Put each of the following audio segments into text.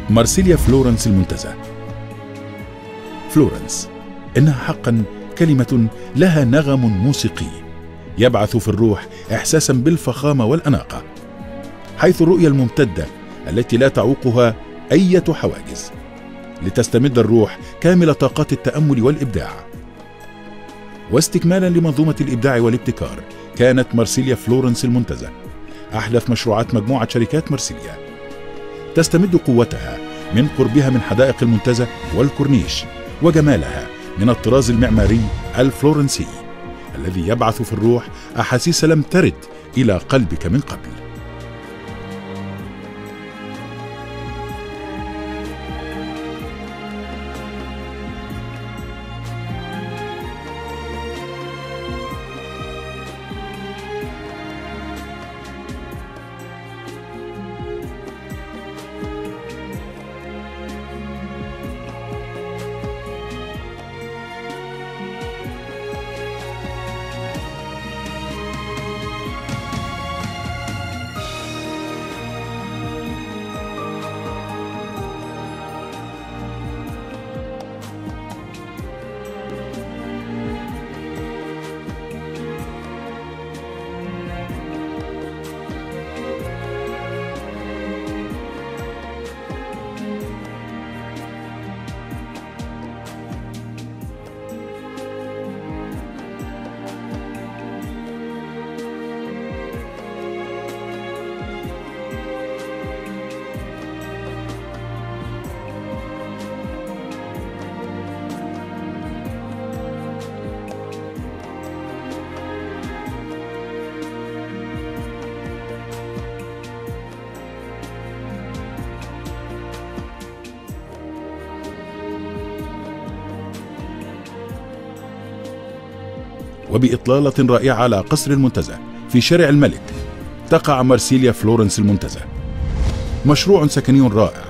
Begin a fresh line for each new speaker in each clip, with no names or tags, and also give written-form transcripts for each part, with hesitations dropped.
مارسيليا فلورنس المنتزه. فلورنس إنها حقا كلمة لها نغم موسيقي يبعث في الروح إحساسا بالفخامة والأناقة، حيث الرؤية الممتدة التي لا تعوقها أي حواجز، لتستمد الروح كامل طاقات التأمل والإبداع. واستكمالا لمنظومة الإبداع والابتكار، كانت مارسيليا فلورنس المنتزه أحدث مشروعات مجموعة شركات مارسيليا، تستمد قوتها من قربها من حدائق المنتزه والكورنيش، وجمالها من الطراز المعماري الفلورنسي الذي يبعث في الروح أحاسيس لم ترد إلى قلبك من قبل. وبإطلالة رائعة على قصر المنتزه في شارع الملك تقع مارسيليا فلورنس المنتزه، مشروع سكني رائع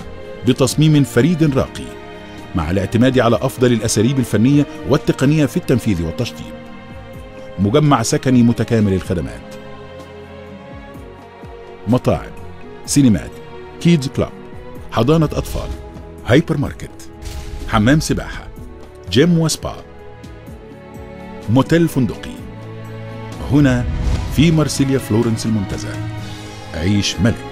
بتصميم فريد راقي، مع الاعتماد على أفضل الأساليب الفنية والتقنية في التنفيذ والتشطيب. مجمع سكني متكامل الخدمات، مطاعم، سينمات، كيدز كلاب، حضانة أطفال، هايبر ماركت، حمام سباحة، جيم وسبا، موتيل فندقي. هنا في مارسيليا فلورنس المنتزه عيش ملك.